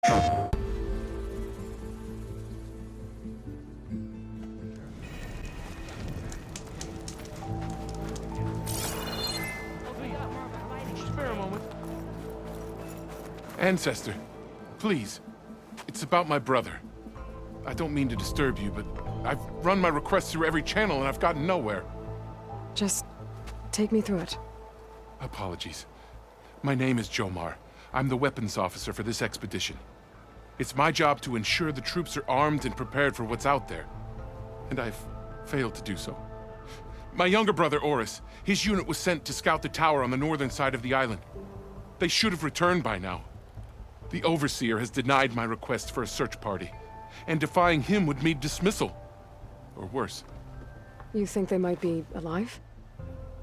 Spare a moment. Ancestor, please. It's about my brother. I don't mean to disturb you, but I've run my requests through every channel and I've gotten nowhere. Just take me through it. Apologies. My name is Jomar. I'm the weapons officer for this expedition. It's my job to ensure the troops are armed and prepared for what's out there. And I've failed to do so. My younger brother, Oris, his unit was sent to scout the tower on the northern side of the island. They should have returned by now. The Overseer has denied my request for a search party, and defying him would mean dismissal. Or worse. You think they might be alive?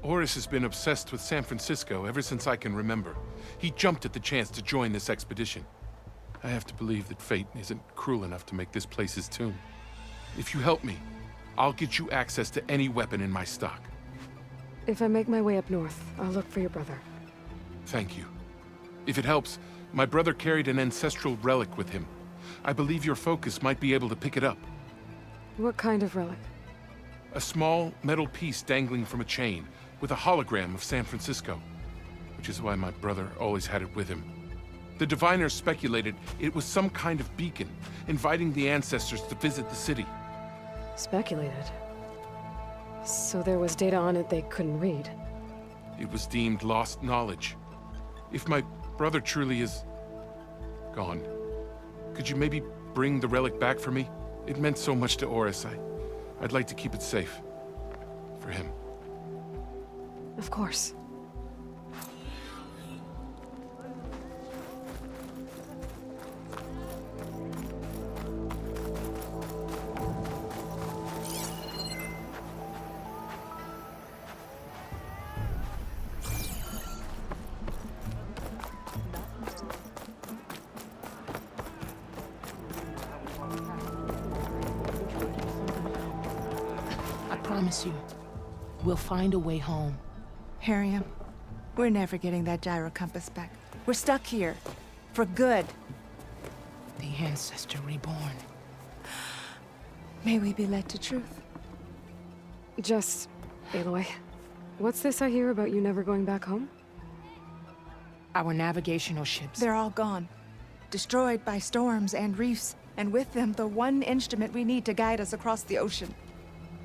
Oris has been obsessed with San Francisco ever since I can remember. He jumped at the chance to join this expedition. I have to believe that fate isn't cruel enough to make this place his tomb. If you help me, I'll get you access to any weapon in my stock. If I make my way up north, I'll look for your brother. Thank you. If it helps, my brother carried an ancestral relic with him. I believe your focus might be able to pick it up. What kind of relic? A small metal piece dangling from a chain with a hologram of San Francisco, which is why my brother always had it with him. The diviners speculated it was some kind of beacon, inviting the ancestors to visit the city. Speculated? So there was data on it they couldn't read? It was deemed lost knowledge. If my brother truly is gone, could you maybe bring the relic back for me? It meant so much to Oris. I'd like to keep it safe. For him. Of course. I promise you, we'll find a way home. Harriam, we're never getting that gyro compass back. We're stuck here. For good. The Ancestor reborn. May we be led to truth. Just, Aloy, what's this I hear about you never going back home? Our navigational ships. They're all gone. Destroyed by storms and reefs, and with them the one instrument we need to guide us across the ocean.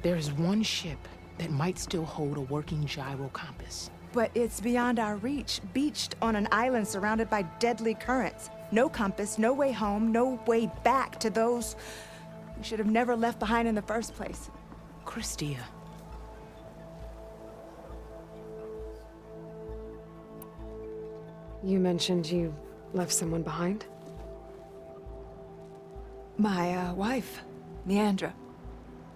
There is one ship that might still hold a working gyro compass. But it's beyond our reach, beached on an island surrounded by deadly currents. No compass, no way home, no way back to those we should have never left behind in the first place. Christia. You mentioned you left someone behind? My, wife, Neandra.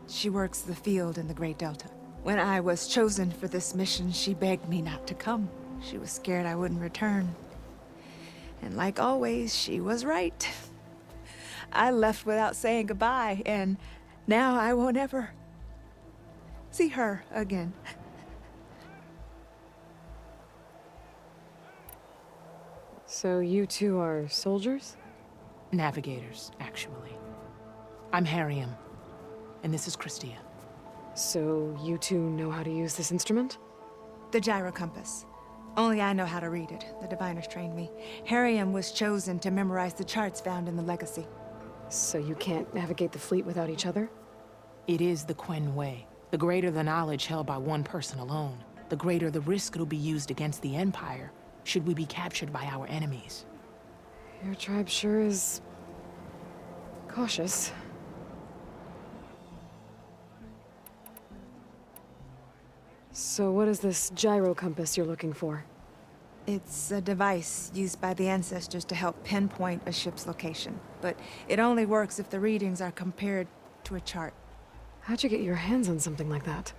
She works the field in the Great Delta. When I was chosen for this mission, she begged me not to come. She was scared I wouldn't return. And like always, she was right. I left without saying goodbye, and now I won't ever see her again. So you two are soldiers? Navigators, actually. I'm Harriam, and this is Christia. So you two know how to use this instrument? The gyro compass. Only I know how to read it. The diviners trained me. Harriam was chosen to memorize the charts found in the Legacy. So you can't navigate the fleet without each other? It is the Quen way. The greater the knowledge held by one person alone, the greater the risk it'll be used against the Empire, should we be captured by our enemies. Your tribe sure is cautious. So what is this gyro compass you're looking for? It's a device used by the ancestors to help pinpoint a ship's location. But it only works if the readings are compared to a chart. How'd you get your hands on something like that?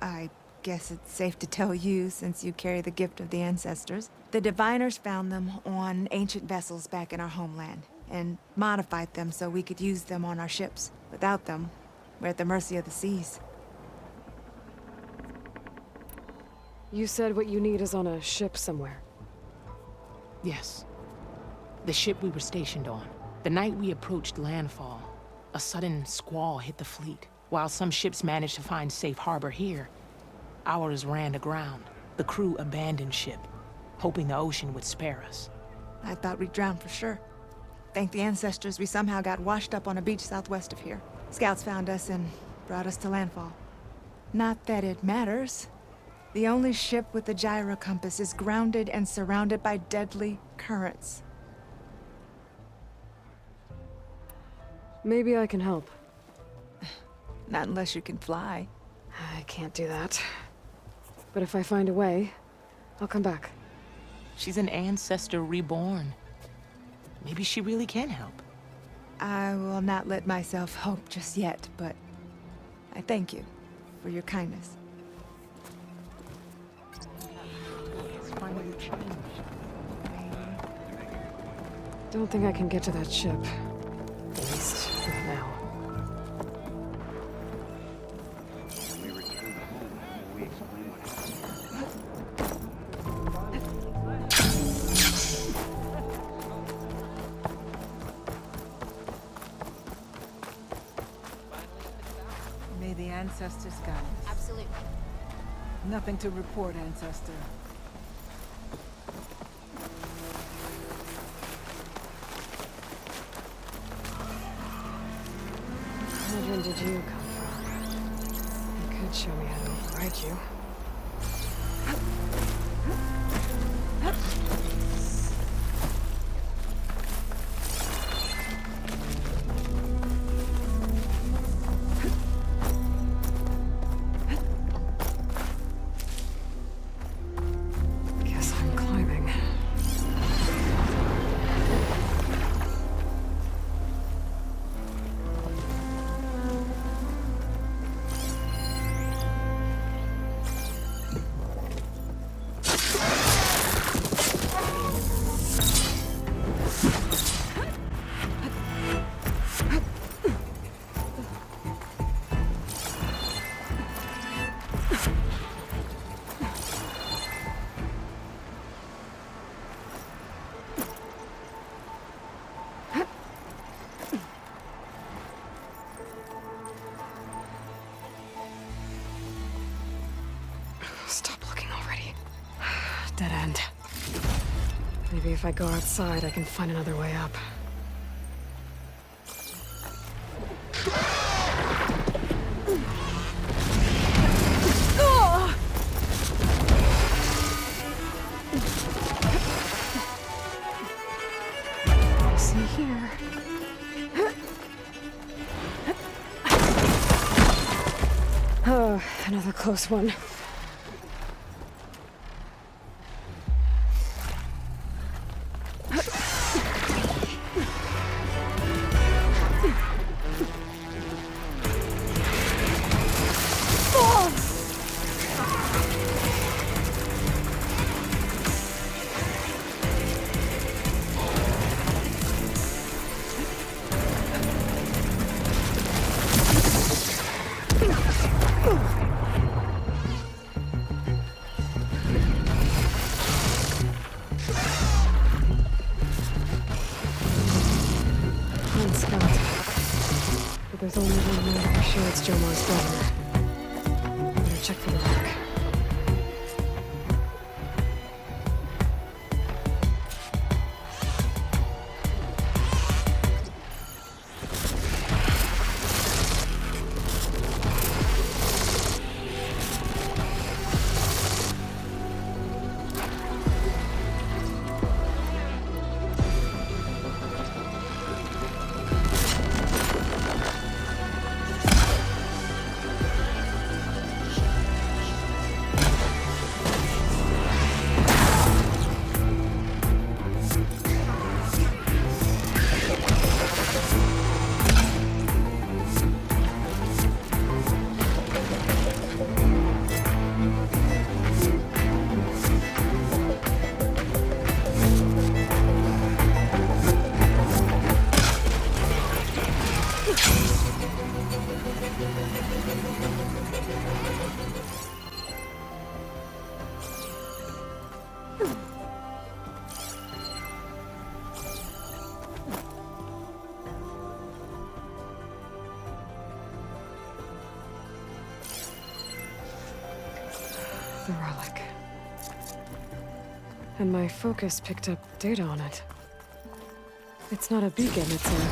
I guess it's safe to tell you, since you carry the gift of the ancestors. The diviners found them on ancient vessels back in our homeland, and modified them so we could use them on our ships. Without them, we're at the mercy of the seas. You said what you need is on a ship somewhere. Yes. The ship we were stationed on. The night we approached landfall, a sudden squall hit the fleet. While some ships managed to find safe harbor here, ours ran aground. The crew abandoned ship, hoping the ocean would spare us. I thought we'd drown for sure. Thank the ancestors we somehow got washed up on a beach southwest of here. Scouts found us and brought us to landfall. Not that it matters. The only ship with the gyro compass is grounded and surrounded by deadly currents. Maybe I can help. Not unless you can fly. I can't do that. But if I find a way, I'll come back. She's an ancestor reborn. Maybe she really can help. I will not let myself hope just yet, but I thank you for your kindness. It's finally changed. Don't think I can get to that ship. At least for now. May the ancestors guide us. Absolutely. Nothing to report, ancestor. Which one did you come from? You could show me how to override you. Guess I'm climbing. Stop looking already. Dead end. Maybe if I go outside, I can find another way up. See here. Oh, another close one. One spot. But there's only one way to be sure it's Jomar's brother. Better check for the mark. the relic. And my focus picked up data on it. It's not a beacon, it's a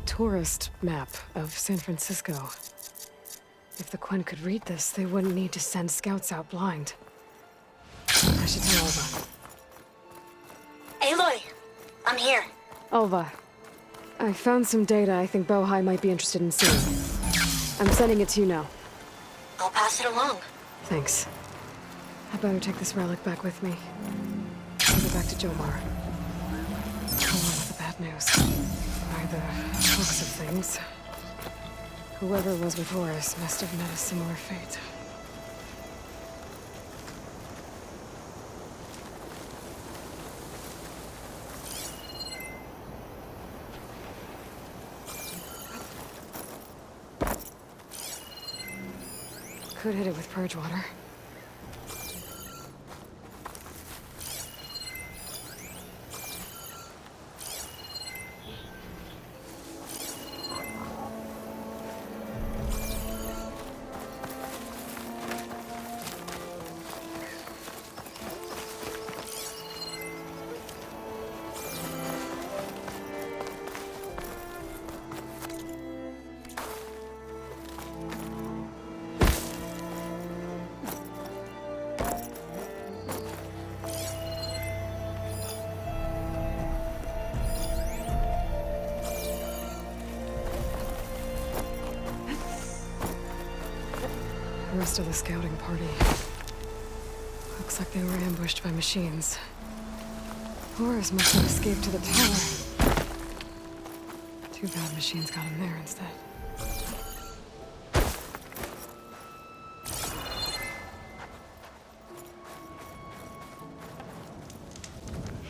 tourist map of San Francisco. If the Quen could read this, they wouldn't need to send scouts out blind. I should tell Alva. Aloy! I'm here. Alva, I found some data I think Bohai might be interested in seeing. I'm sending it to you now. I'll pass it along. Thanks. I better take this relic back with me. Give it back to Jomar. Along with the bad news. By the looks of things, whoever was with Horus must have met a similar fate. Could hit it with purge water. The rest of the scouting party. Looks like they were ambushed by machines. Horus must have escaped to the tower. Too bad machines got him there instead.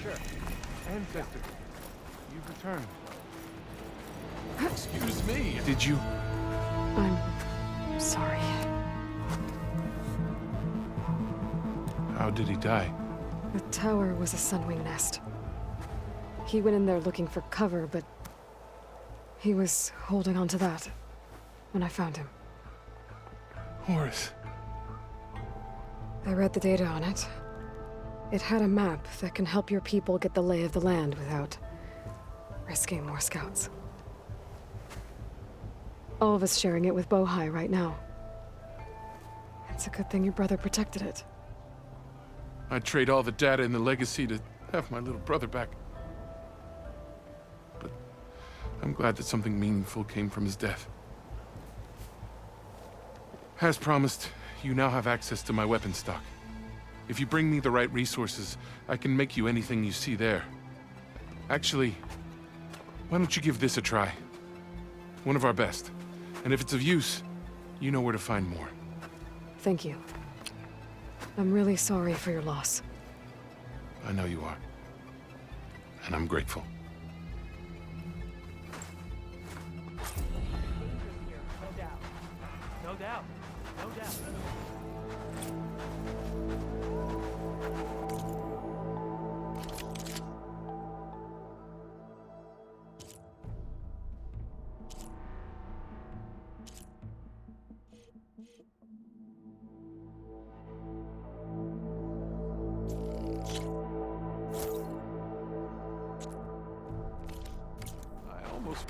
Sure. Ancestor, you've returned. Excuse me. Did you? I'm sorry. How did he die? The tower was a sunwing nest. He went in there looking for cover, but he was holding on to that when I found him. Horus. I read the data on it. It had a map that can help your people get the lay of the land without risking more scouts. All of us sharing it with Bohai right now. It's a good thing your brother protected it. I'd trade all the data in the legacy to have my little brother back. But I'm glad that something meaningful came from his death. As promised, you now have access to my weapon stock. If you bring me the right resources, I can make you anything you see there. Actually, why don't you give this a try? One of our best. And if it's of use, you know where to find more. Thank you. I'm really sorry for your loss. I know you are. And I'm grateful. No doubt. No doubt. No doubt. I almost...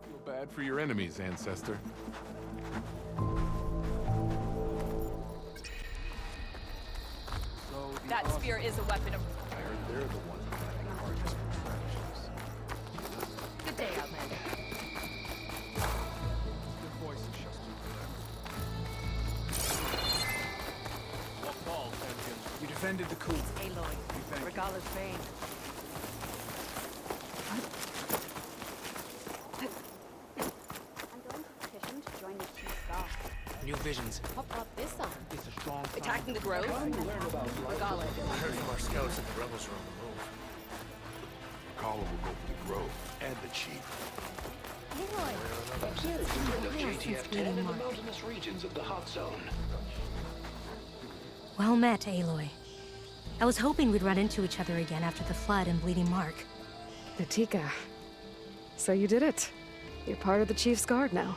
Feel bad for your enemies, Ancestor. That spear is a weapon of... I heard they're the ones planning hardest distractions. Good day, Outlander. Their voices just too What falls, champion? You defended the coup. Aloy, thank you. Regala's fame. I'm going to petition to join the Chief Staff. New visions. What brought this on? It's a strong sign. Attacking the grove? Regala. I heard from our scouts that the rebels are on the move. Hakala will go for the Grove and the Chief. Observe the of JTF-10 in the mountainous regions of the Hot Zone. Well met, Aloy. I was hoping we'd run into each other again after the flood in Bleeding Mark. Natika. So you did it. You're part of the Chief's Guard now.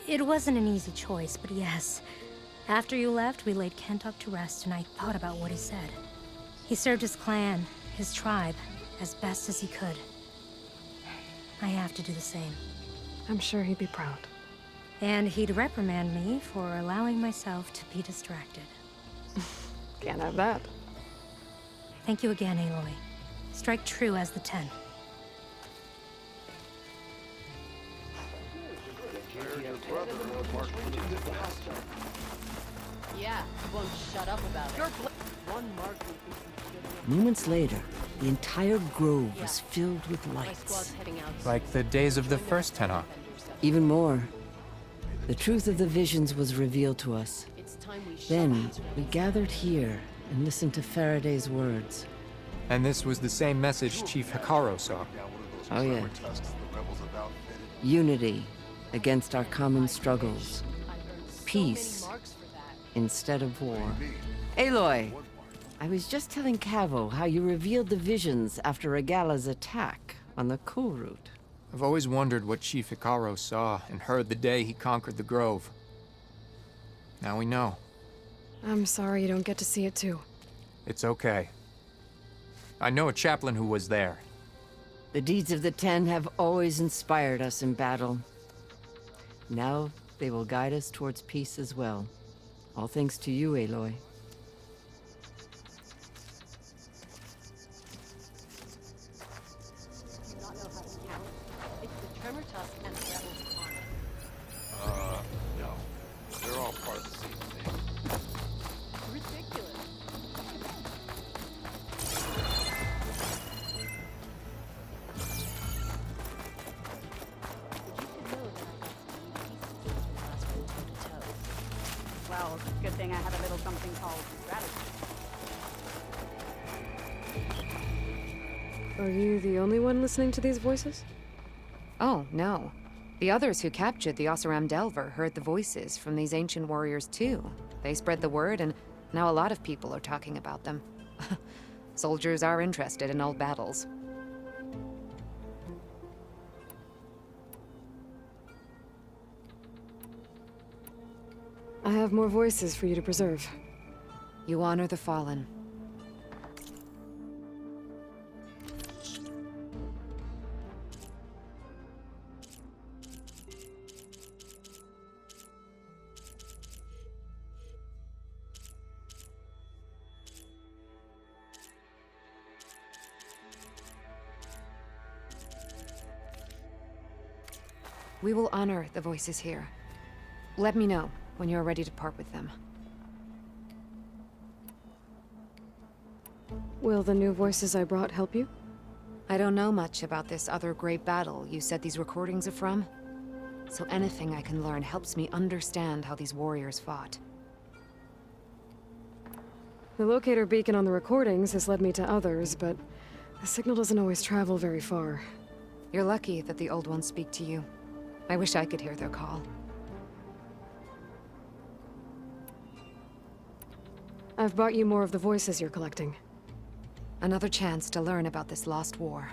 It wasn't an easy choice, but yes. After you left, we laid Kentuck to rest, and I thought about what he said. He served his clan, his tribe, as best as he could. I have to do the same. I'm sure he'd be proud. And he'd reprimand me for allowing myself to be distracted. Can't have that. Thank you again, Aloy. Strike true as the 10. Yeah, you won't shut up about it. Moments later, the entire grove was filled with lights. Like the days of the first Tenhak. Even more. The truth of the visions was revealed to us. Then, we gathered here and listened to Faraday's words. And this was the same message Chief Hikaru saw. Oh yeah. Unity against our common struggles. Peace instead of war. Aloy, I was just telling Cavo how you revealed the visions after Regala's attack on the cool route. I've always wondered what Chief Hikaru saw and heard the day he conquered the Grove. Now we know. I'm sorry you don't get to see it too. It's okay. I know a chaplain who was there. The deeds of the 10 have always inspired us in battle. Now they will guide us towards peace as well. All thanks to you, Aloy. No. They're all part of the same thing. Ridiculous. Well, good thing I have a little something called strategy. Are you the only one listening to these voices? Oh, no. The others who captured the Oseram Delver heard the voices from these ancient warriors too. They spread the word, and now a lot of people are talking about them. Soldiers are interested in old battles. I have more voices for you to preserve. You honor the fallen. We will honor the voices here. Let me know when you're ready to part with them. Will the new voices I brought help you? I don't know much about this other great battle you said these recordings are from. So anything I can learn helps me understand how these warriors fought. The locator beacon on the recordings has led me to others, but the signal doesn't always travel very far. You're lucky that the old ones speak to you. I wish I could hear their call. I've brought you more of the voices you're collecting. Another chance to learn about this lost war.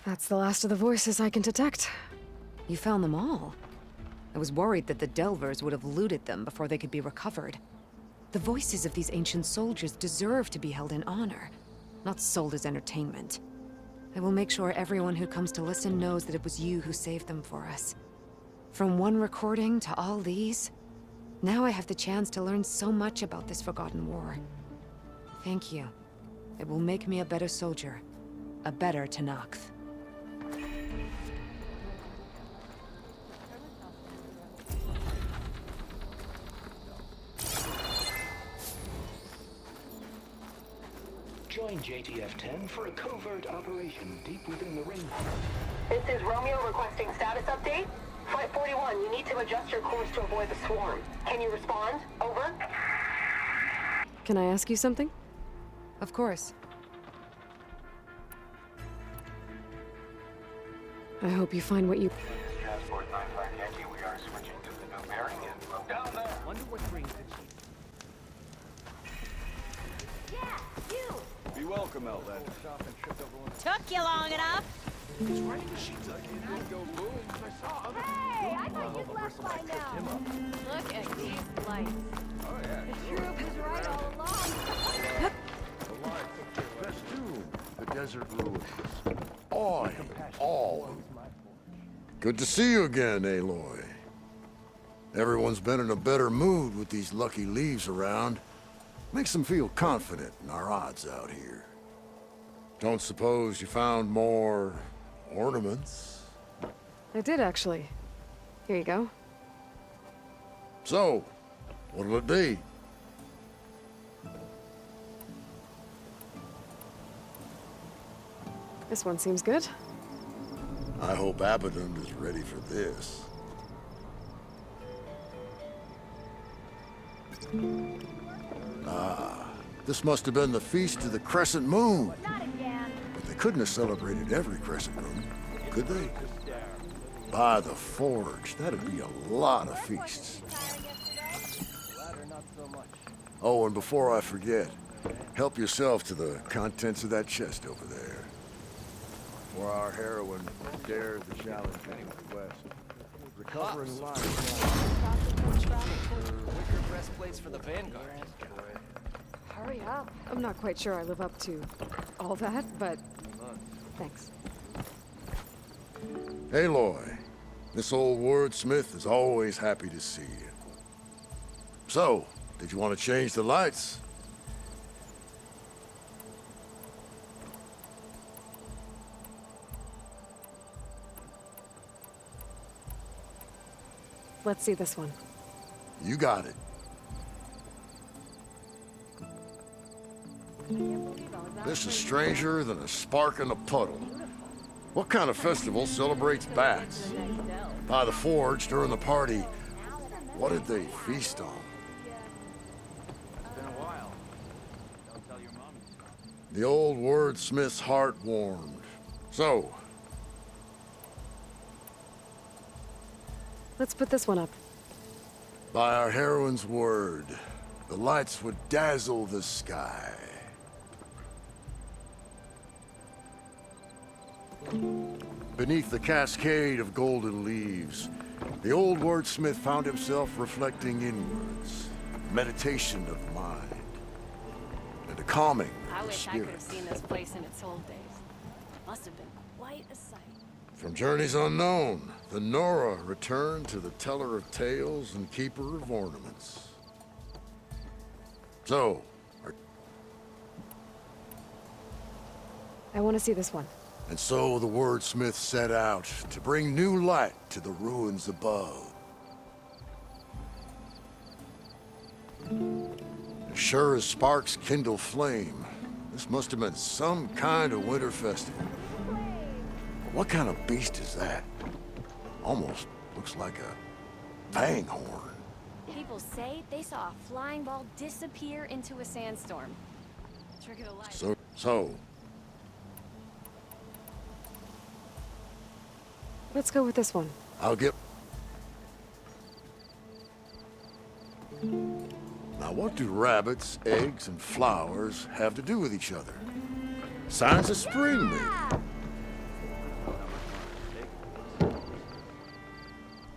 That's the last of the voices I can detect. You found them all? I was worried that the Delvers would have looted them before they could be recovered. The voices of these ancient soldiers deserve to be held in honor, not sold as entertainment. I will make sure everyone who comes to listen knows that it was you who saved them for us. From one recording to all these, now I have the chance to learn so much about this forgotten war. Thank you. It will make me a better soldier, a better Tenakth. Join JTF-10 for a covert operation deep within the ring. This is Romeo requesting status update. Flight 41, you need to adjust your course to avoid the swarm. Can you respond? Over. Can I ask you something? Of course. I hope you find what you... Transport 95 Yankee, we are switching to the new bearing and down there. Wonder what brings it. Yeah, you! Be welcome, Outlander. Took you long enough. Hey, I thought you'd left by now. Look at these lights. The troop was right all along. Festoon, the desert ruins. All. Good to see you again, Aloy. Everyone's been in a better mood with these lucky leaves around. Makes them feel confident in our odds out here. Don't suppose you found more... ornaments? I did, actually. Here you go. So, what'll it be? This one seems good. I hope Abaddon is ready for this. Ah, this must have been the Feast of the Crescent Moon. But they couldn't have celebrated every Crescent Moon, could they? By the Forge, that'd be a lot of feasts. Oh, and before I forget, help yourself to the contents of that chest over there. For our heroine dared the challenge of the West. Recovering life. Wicker breastplates for the Vanguard. Hurry up. I'm not quite sure I live up to all that, but thanks. Aloy, this old wordsmith is always happy to see you. So, did you want to change the lights? Let's see this one. You got it. This is stranger than a spark in a puddle. What kind of festival celebrates bats? By the Forge, during the party, what did they feast on? The old wordsmith's heart warmed. So, let's put this one up. by our heroine's word, the lights would dazzle the sky. Beneath the cascade of golden leaves, the old wordsmith found himself reflecting inwards, meditation of mind, and a calming I of the wish I could spirit. have seen this place in its old days. Must have been quite a sight. From journeys unknown, the Nora returned to the teller of tales and keeper of ornaments. So, I want to see this one. and so the wordsmith set out to bring new light to the ruins above. As sure as sparks kindle flame, this must have been some kind of winter festival. What kind of beast is that? Almost looks like a fanghorn. People say they saw a flying ball disappear into a sandstorm. Trick of the light. So, Let's go with this one. I'll get... Now what do rabbits, eggs, and flowers have to do with each other? Signs of spring, maybe.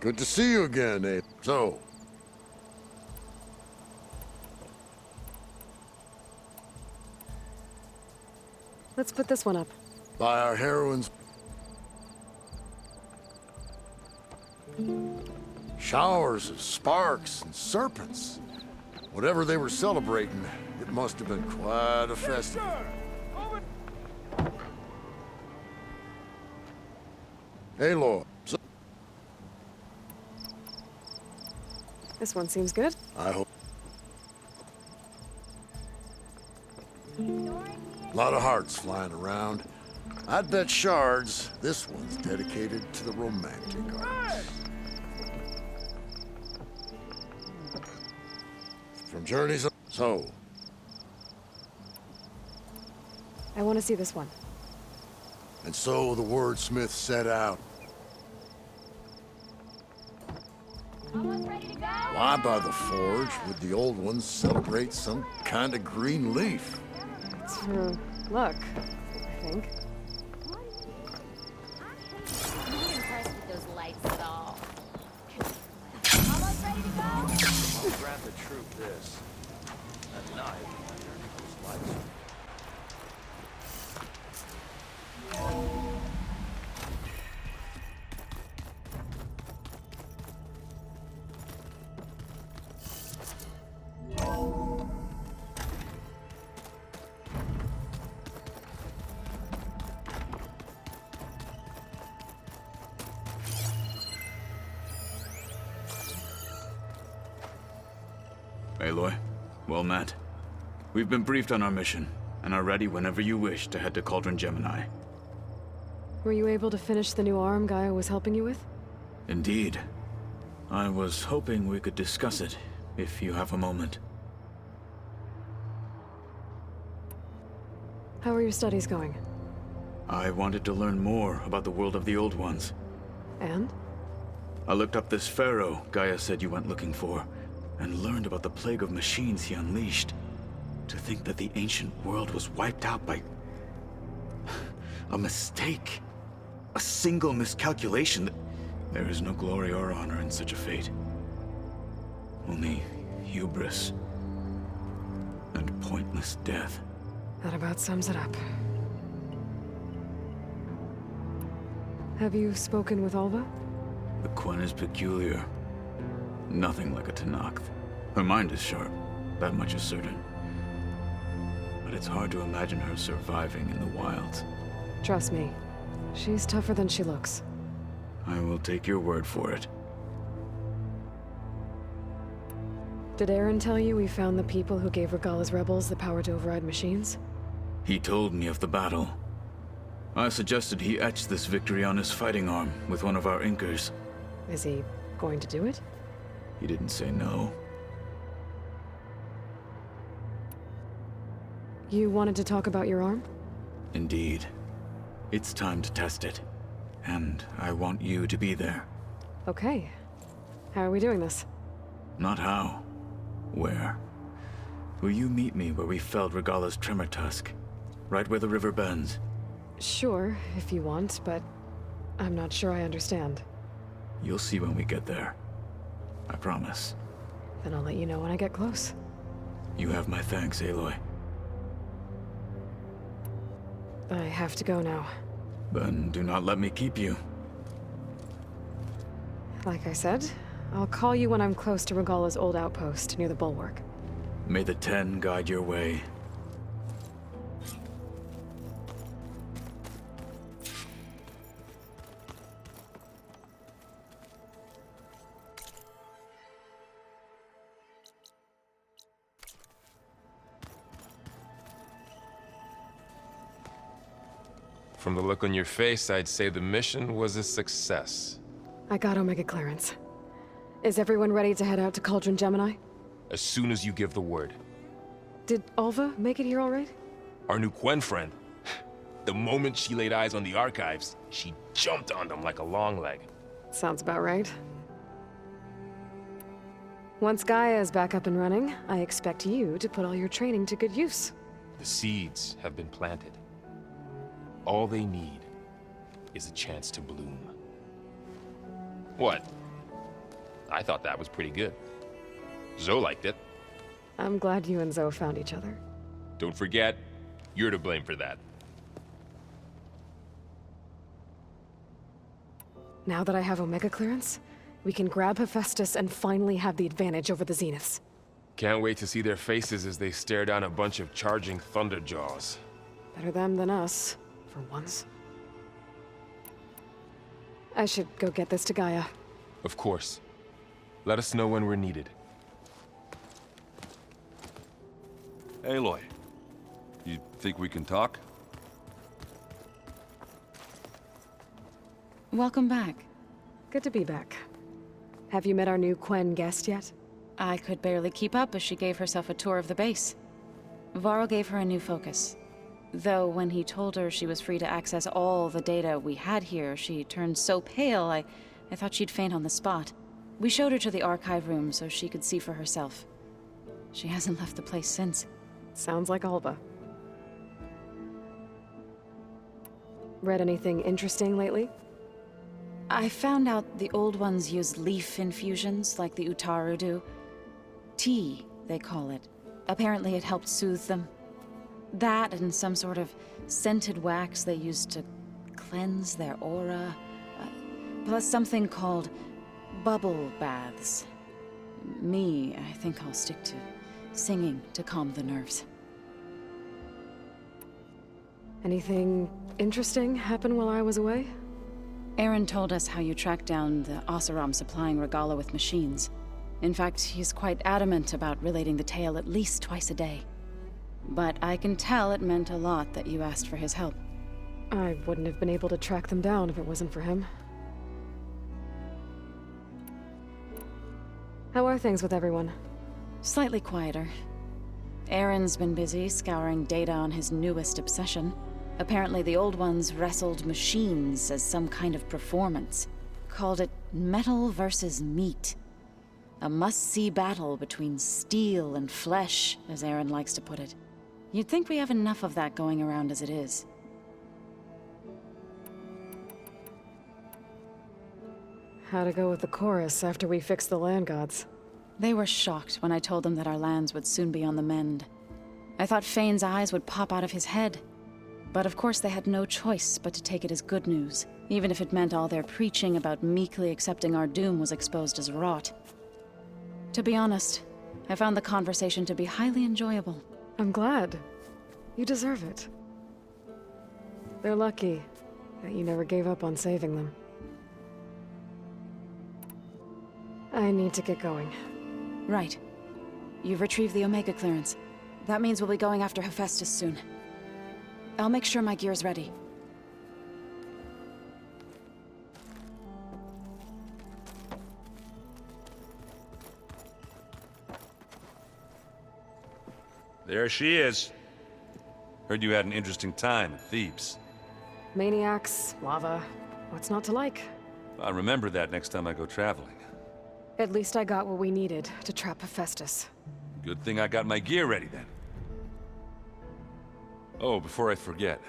Good to see you again, Abe. So, Let's put this one up. by our heroines. Showers of sparks and serpents. Whatever they were celebrating, it must have been quite a festival. Aloy. This one seems good. I hope. A lot of hearts flying around. I'd bet shards this one's dedicated to the romantic arts. From journeys. So. I want to see this one. And so the wordsmith set out. Why by the forge would the old ones celebrate some kind of green leaf? It's for luck, I think. I'm not impressed with those lights at all. Almost ready to go? I'll grant the troop this. At night, those lights. Aloy, well met. We've been briefed on our mission, and are ready whenever you wish to head to Cauldron Gemini. Were you able to finish the new arm Gaia was helping you with? Indeed. I was hoping we could discuss it, if you have a moment. How are your studies going? I wanted to learn more about the world of the Old Ones. And? I looked up this pharaoh Gaia said you went looking for, and learned about the plague of machines he unleashed. To think that the ancient world was wiped out by a mistake. A single miscalculation. There is no glory or honor in such a fate. Only hubris and pointless death. That about sums it up. Have you spoken with Alva? The Quen is peculiar. Nothing like a Tenakth. Her mind is sharp, that much is certain. But it's hard to imagine her surviving in the wilds. Trust me, she's tougher than she looks. I will take your word for it. Did Aaron tell you we found the people who gave Regala's rebels the power to override machines? He told me of the battle. I suggested he etch this victory on his fighting arm with one of our inkers. Is he going to do it? He didn't say no. You wanted to talk about your arm? Indeed. It's time to test it. And I want you to be there. Okay. How are we doing this? Not how. Where? Will you meet me where we felled Regala's tremor tusk? Right where the river bends? Sure, if you want, but I'm not sure I understand. You'll see when we get there. I promise. Then I'll let you know when I get close. You have my thanks, Aloy. I have to go now. Then do not let me keep you. Like I said, I'll call you when I'm close to Regala's old outpost near the bulwark. May the Ten guide your way. From the look on your face, I'd say the mission was a success. I got Omega clearance. Is everyone ready to head out to Cauldron Gemini? As soon as you give the word. Did Alva make it here all right? Our new Quen friend. The moment she laid eyes on the archives, she jumped on them like a long leg. Sounds about right. Once Gaia is back up and running, I expect you to put all your training to good use. The seeds have been planted. All they need is a chance to bloom. What? I thought that was pretty good. Zoe liked it. I'm glad you and Zoe found each other. Don't forget, you're to blame for that. Now that I have Omega clearance, we can grab Hephaestus and finally have the advantage over the Zeniths. Can't wait to see their faces as they stare down a bunch of charging Thunderjaws. Better them than us, for once. I should go get this to Gaia. Of course. Let us know when we're needed. Aloy, you think we can talk? Welcome back. Good to be back. Have you met our new Quen guest yet? I could barely keep up as she gave herself a tour of the base. Varl gave her a new focus. Though when he told her she was free to access all the data we had here, she turned so pale I thought she'd faint on the spot. We showed her to the archive room so she could see for herself. She hasn't left the place since. Sounds like Alba. Read anything interesting lately? I found out the old ones use leaf infusions like the Utaru do. Tea, they call it. Apparently it helped soothe them. That and some sort of scented wax they used to cleanse their aura. Plus something called bubble baths. Me, I think I'll stick to singing to calm the nerves. Anything interesting happen while I was away? Aaron told us how you tracked down the Oseram supplying Regala with machines. In fact, he's quite adamant about relating the tale at least twice a day. But I can tell it meant a lot that you asked for his help. I wouldn't have been able to track them down if it wasn't for him. How are things with everyone? Slightly quieter. Aaron's been busy scouring data on his newest obsession. Apparently the old ones wrestled machines as some kind of performance. Called it metal versus meat. A must-see battle between steel and flesh, as Aaron likes to put it. You'd think we have enough of that going around as it is. How'd it go with the chorus after we fixed the land gods? They were shocked when I told them that our lands would soon be on the mend. I thought Fane's eyes would pop out of his head. But of course they had no choice but to take it as good news, even if it meant all their preaching about meekly accepting our doom was exposed as rot. To be honest, I found the conversation to be highly enjoyable. I'm glad. You deserve it. They're lucky that you never gave up on saving them. I need to get going. Right. You've retrieved the Omega clearance. That means we'll be going after Hephaestus soon. I'll make sure my gear's ready. There she is. Heard you had an interesting time at Thebes. Maniacs, lava. What's not to like? I'll remember that next time I go traveling. At least I got what we needed to trap Hephaestus. Good thing I got my gear ready then. Oh, before I forget.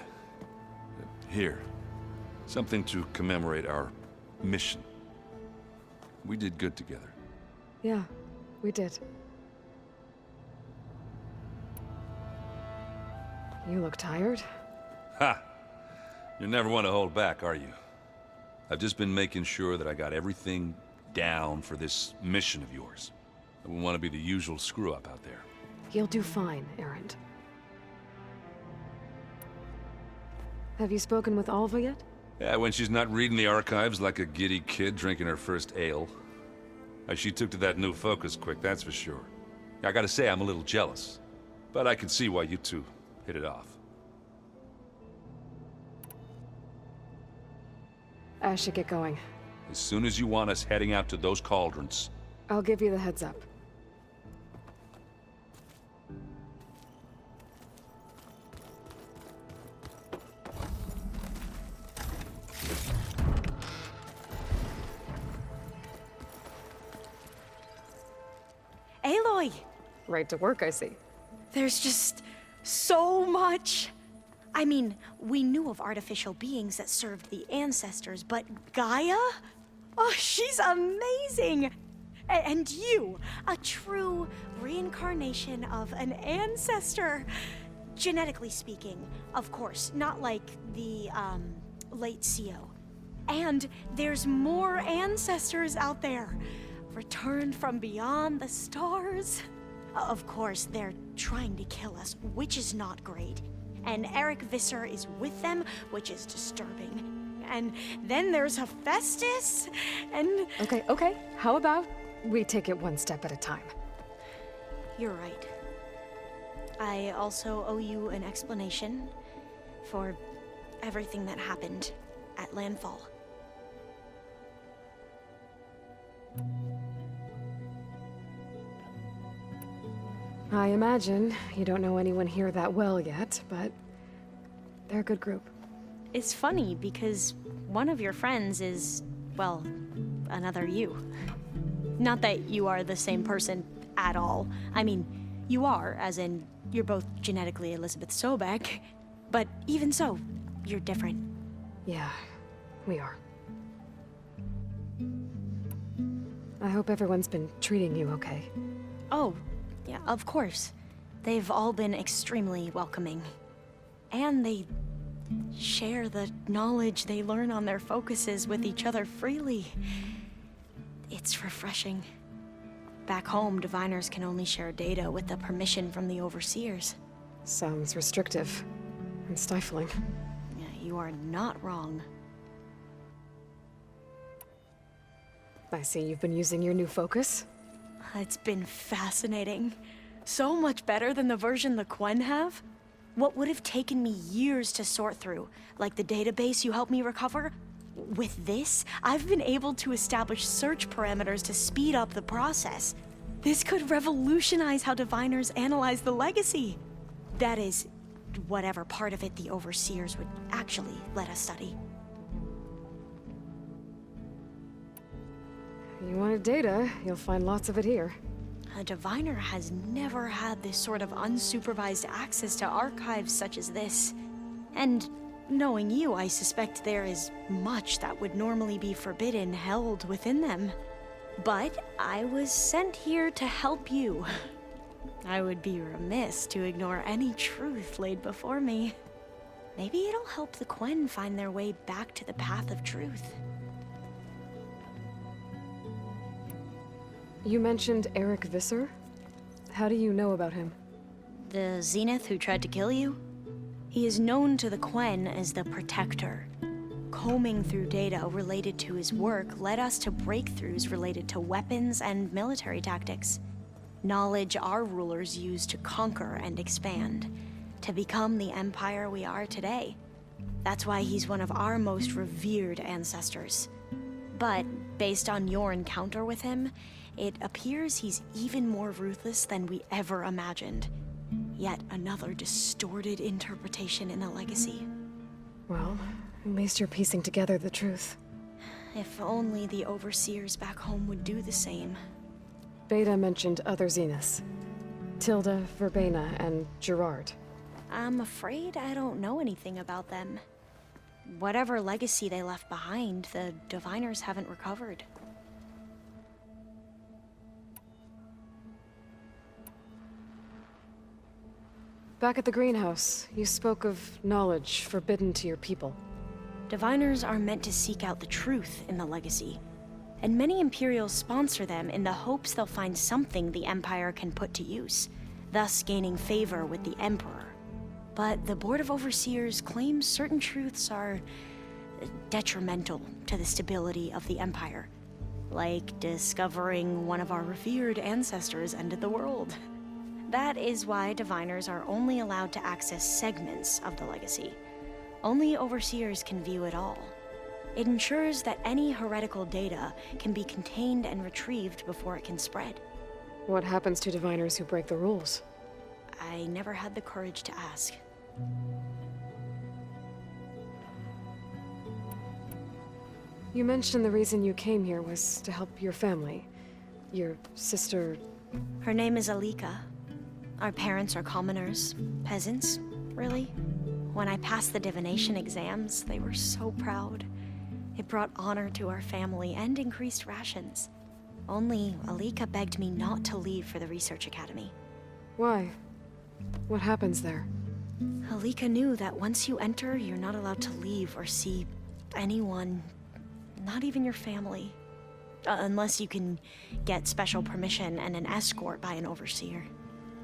Here. Something to commemorate our mission. We did good together. Yeah, we did. You look tired? Ha! You never want to hold back, are you? I've just been making sure that I got everything down for this mission of yours. I wouldn't want to be the usual screw-up out there. You'll do fine, Erend. Have you spoken with Alva yet? Yeah, when she's not reading the archives like a giddy kid drinking her first ale. She took to that new focus quick, that's for sure. I gotta say, I'm a little jealous. But I can see why you two hit it off. I should get going. As soon as you want us heading out to those cauldrons. I'll give you the heads up. Aloy! Right to work, I see. There's just so much. I mean, we knew of artificial beings that served the ancestors, but Gaia? Oh, she's amazing! And you, a true reincarnation of an ancestor. Genetically speaking, of course, not like the, late CO. And there's more ancestors out there, returned from beyond the stars. Of course, they're trying to kill us, which is not great. And Eric Visser is with them, which is disturbing. And then there's Hephaestus, and... Okay. How about we take it one step at a time? You're right. I also owe you an explanation for everything that happened at Landfall. I imagine you don't know anyone here that well yet, but they're a good group. It's funny because one of your friends is, well, another you. Not that you are the same person at all. I mean, you are, as in, you're both genetically Elizabeth Sobek, but even so, you're different. Yeah, we are. I hope everyone's been treating you okay. Oh, yeah, of course. They've all been extremely welcoming. And they share the knowledge they learn on their focuses with each other freely. It's refreshing. Back home, diviners can only share data with the permission from the overseers. Sounds restrictive and stifling. Yeah, you are not wrong. I see you've been using your new focus. It's been fascinating. So much better than the version the Quen have. What would have taken me years to sort through, like the database you helped me recover, with this, I've been able to establish search parameters to speed up the process. This could revolutionize how diviners analyze the legacy. That is, whatever part of it the overseers would actually let us study. You wanted data, you'll find lots of it here. A diviner has never had this sort of unsupervised access to archives such as this. And knowing you, I suspect there is much that would normally be forbidden held within them. But I was sent here to help you. I would be remiss to ignore any truth laid before me. Maybe it'll help the Quen find their way back to the path of truth. You mentioned Eric Visser? How do you know about him? The Zenith who tried to kill you? He is known to the Quen as the Protector. Combing through data related to his work led us to breakthroughs related to weapons and military tactics. Knowledge our rulers used to conquer and expand, to become the empire we are today. That's why he's one of our most revered ancestors. But based on your encounter with him, it appears he's even more ruthless than we ever imagined. Yet another distorted interpretation in the legacy. Well, at least you're piecing together the truth. If only the overseers back home would do the same. Beta mentioned other Zeniths. Tilda, Verbena, and Gerard. I'm afraid I don't know anything about them. Whatever legacy they left behind, the diviners haven't recovered. Back at the greenhouse, you spoke of knowledge forbidden to your people. Diviners are meant to seek out the truth in the legacy, and many Imperials sponsor them in the hopes they'll find something the Empire can put to use, thus gaining favor with the Emperor. But the Board of Overseers claims certain truths are detrimental to the stability of the Empire, like discovering one of our revered ancestors ended the world. That is why diviners are only allowed to access segments of the legacy. Only overseers can view it all. It ensures that any heretical data can be contained and retrieved before it can spread. What happens to diviners who break the rules? I never had the courage to ask. You mentioned the reason you came here was to help your family. Your sister... Her name is Alika. Our parents are commoners, peasants, really. When I passed the divination exams, they were so proud. It brought honor to our family and increased rations. Only Alika begged me not to leave for the research academy. Why? What happens there? Alika knew that once you enter, you're not allowed to leave or see anyone not even your family. Unless you can get special permission and an escort by an overseer.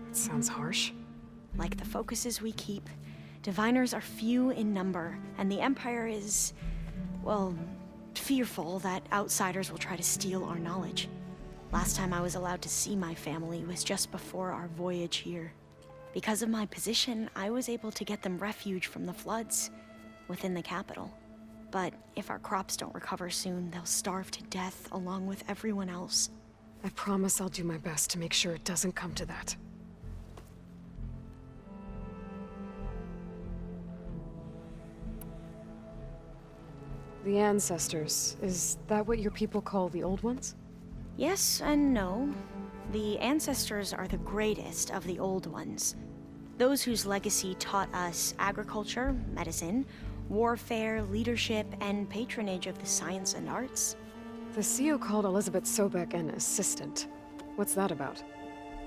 It sounds harsh. Like the focuses we keep, diviners are few in number, and the Empire is, well, fearful that outsiders will try to steal our knowledge. Last time I was allowed to see my family was just before our voyage here. Because of my position, I was able to get them refuge from the floods within the capital. But if our crops don't recover soon, they'll starve to death along with everyone else. I promise I'll do my best to make sure it doesn't come to that. The ancestors, is that what your people call the old ones? Yes and no. The ancestors are the greatest of the old ones. Those whose legacy taught us agriculture, medicine, warfare, leadership, and patronage of the science and arts. The CEO called Elizabeth Sobek an assistant. What's that about?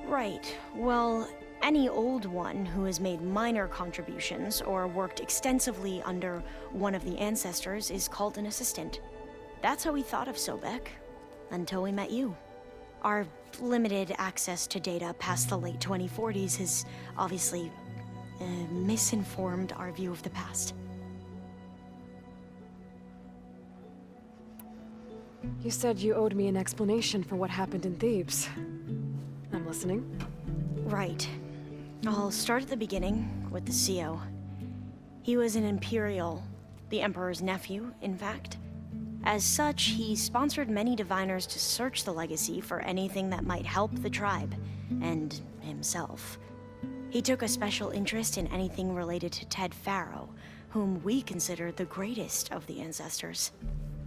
Right. Well, any old one who has made minor contributions or worked extensively under one of the ancestors is called an assistant. That's how we thought of Sobek, until we met you. Our limited access to data past the late 2040s has obviously misinformed our view of the past. You said you owed me an explanation for what happened in Thebes. I'm listening. Right. I'll start at the beginning with the CEO. He was an Imperial, the Emperor's nephew, in fact. As such, he sponsored many diviners to search the legacy for anything that might help the tribe, and himself. He took a special interest in anything related to Ted Faro, whom we consider the greatest of the ancestors.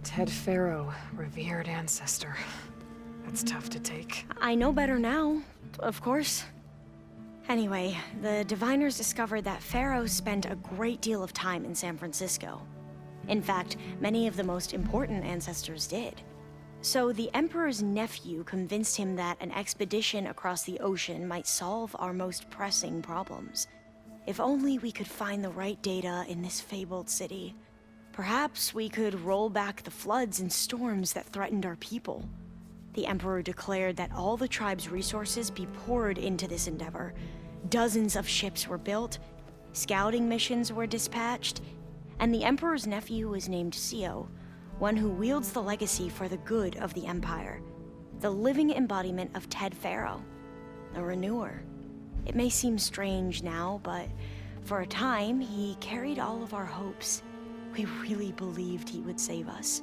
Ted Faro, revered ancestor. That's tough to take. I know better now, of course. Anyway, the diviners discovered that Faro spent a great deal of time in San Francisco. In fact, many of the most important ancestors did. So the Emperor's nephew convinced him that an expedition across the ocean might solve our most pressing problems. If only we could find the right data in this fabled city. Perhaps we could roll back the floods and storms that threatened our people. The Emperor declared that all the tribe's resources be poured into this endeavor. Dozens of ships were built, scouting missions were dispatched, and the Emperor's nephew was named CEO, one who wields the legacy for the good of the Empire. The living embodiment of Ted Faro, a renewer. It may seem strange now, but for a time, he carried all of our hopes. We really believed he would save us.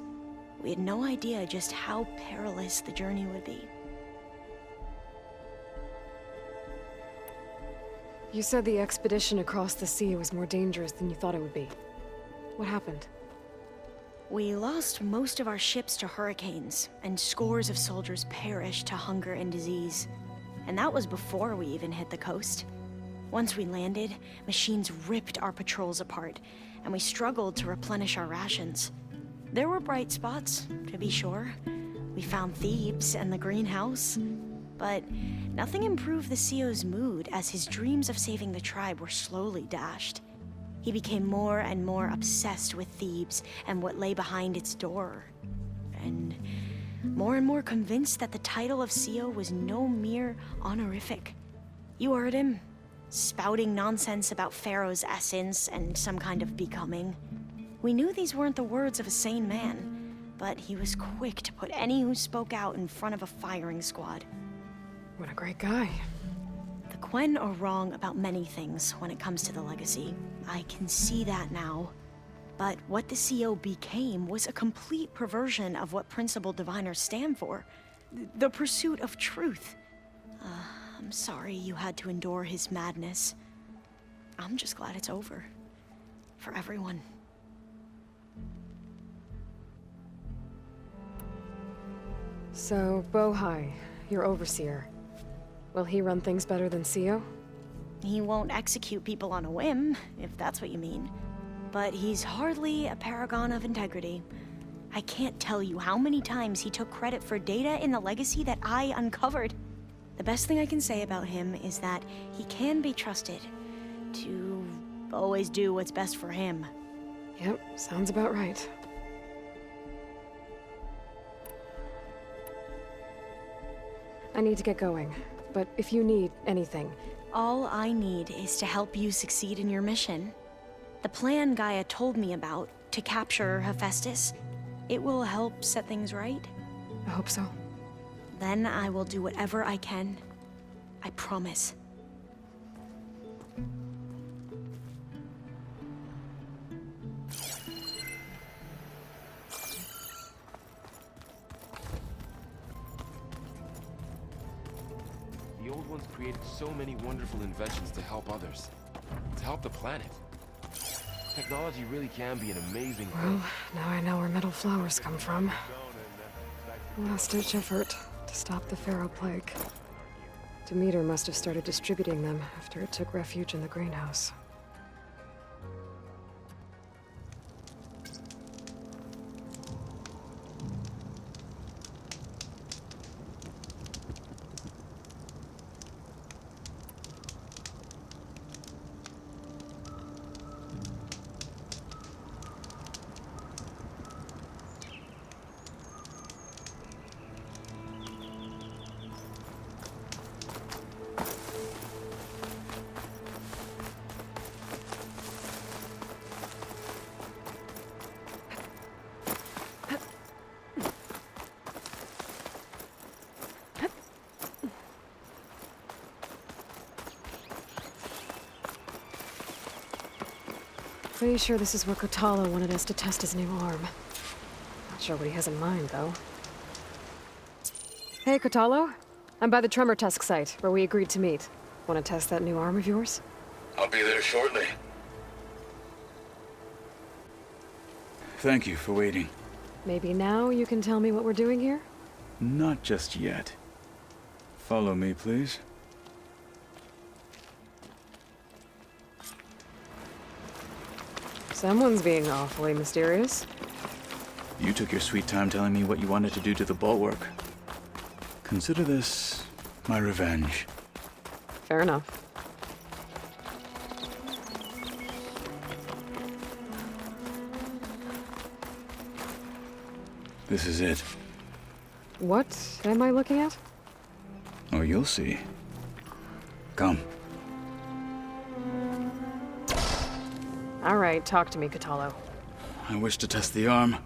We had no idea just how perilous the journey would be. You said the expedition across the sea was more dangerous than you thought it would be. What happened? We lost most of our ships to hurricanes, and scores of soldiers perished to hunger and disease. And that was before we even hit the coast. Once we landed, machines ripped our patrols apart, and we struggled to replenish our rations. There were bright spots, to be sure. We found Thebes and the greenhouse, but nothing improved the CEO's mood as his dreams of saving the tribe were slowly dashed. He became more and more obsessed with Thebes and what lay behind its door, and more convinced that the title of CEO was no mere honorific. You heard him, spouting nonsense about Pharaoh's essence and some kind of becoming. We knew these weren't the words of a sane man, but he was quick to put any who spoke out in front of a firing squad. What a great guy. The Quen are wrong about many things when it comes to the legacy. I can see that now. But what the CEO became was a complete perversion of what principled diviners stand for. The pursuit of truth. I'm sorry you had to endure his madness. I'm just glad it's over. For everyone. So, Bohai, your overseer. Will he run things better than CEO? He won't execute people on a whim, if that's what you mean. But he's hardly a paragon of integrity. I can't tell you how many times he took credit for data in the legacy that I uncovered. The best thing I can say about him is that he can be trusted to always do what's best for him. Yep, sounds about right. I need to get going. But if you need anything... All I need is to help you succeed in your mission. The plan Gaia told me about, to capture Hephaestus, it will help set things right. I hope so. Then I will do whatever I can. I promise. The old ones created so many wonderful inventions to help others. To help the planet. Technology really can be an amazing thing. Well, now I know where metal flowers come from. Last-ditch effort to stop the Pharaoh plague. Demeter must have started distributing them after it took refuge in the greenhouse. Pretty sure this is where Kotalo wanted us to test his new arm. Not sure what he has in mind, though. Hey, Kotalo. I'm by the Tremor Tusk site, where we agreed to meet. Want to test that new arm of yours? I'll be there shortly. Thank you for waiting. Maybe now you can tell me what we're doing here? Not just yet. Follow me, please. Someone's being awfully mysterious. You took your sweet time telling me what you wanted to do to the bulwark. Consider this my revenge. Fair enough. This is it. What am I looking at? Oh, you'll see. Come. All right, talk to me, Kotalo. I wish to test the arm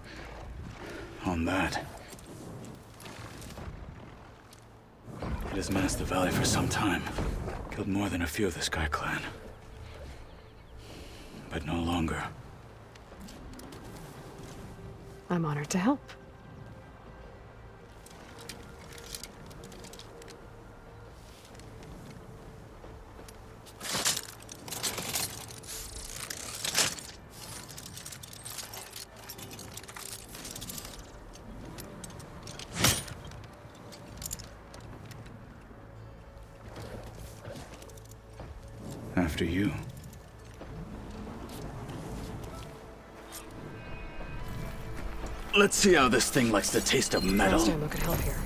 on that. It has menaced the valley for some time. Killed more than a few of the Sky Clan. But no longer. I'm honored to help. After you. Let's see how this thing likes the taste of metal. Last time I could help here.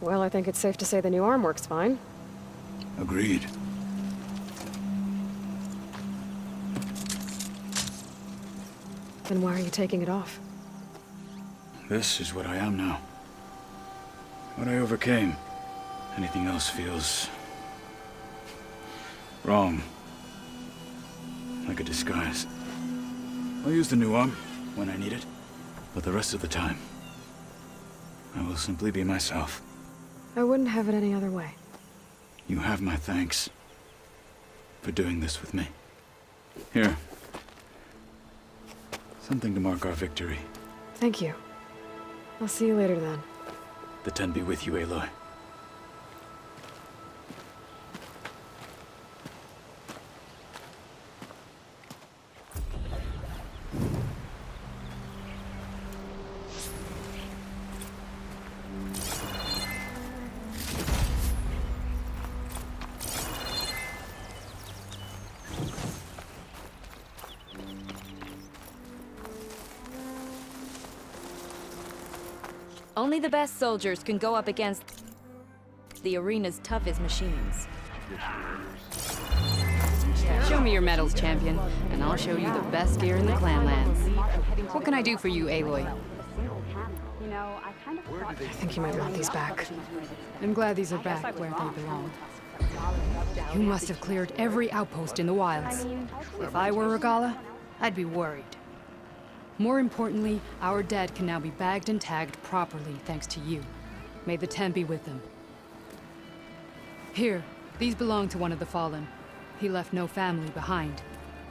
Well, I think it's safe to say the new arm works fine. Agreed. Then why are you taking it off? This is what I am now. What I overcame. Anything else feels... wrong. Like a disguise. I'll use the new arm when I need it, but the rest of the time, I will simply be myself. I wouldn't have it any other way. You have my thanks for doing this with me. Here. Something to mark our victory. Thank you. I'll see you later then. The Ten be with you, Aloy. Only the best soldiers can go up against the arena's toughest machines. Show me your medals, champion, and I'll show you the best gear in the Clanlands. What can I do for you, Aloy? I think you might want these back. I'm glad these are back where they belong. You must have cleared every outpost in the wilds. If I were Regala, I'd be worried. More importantly, our dead can now be bagged and tagged properly thanks to you. May the Ten be with them. Here, these belong to one of the Fallen. He left no family behind,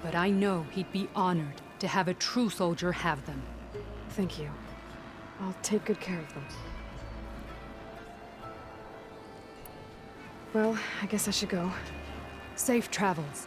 but I know he'd be honored to have a true soldier have them. Thank you. I'll take good care of them. Well, I guess I should go. Safe travels.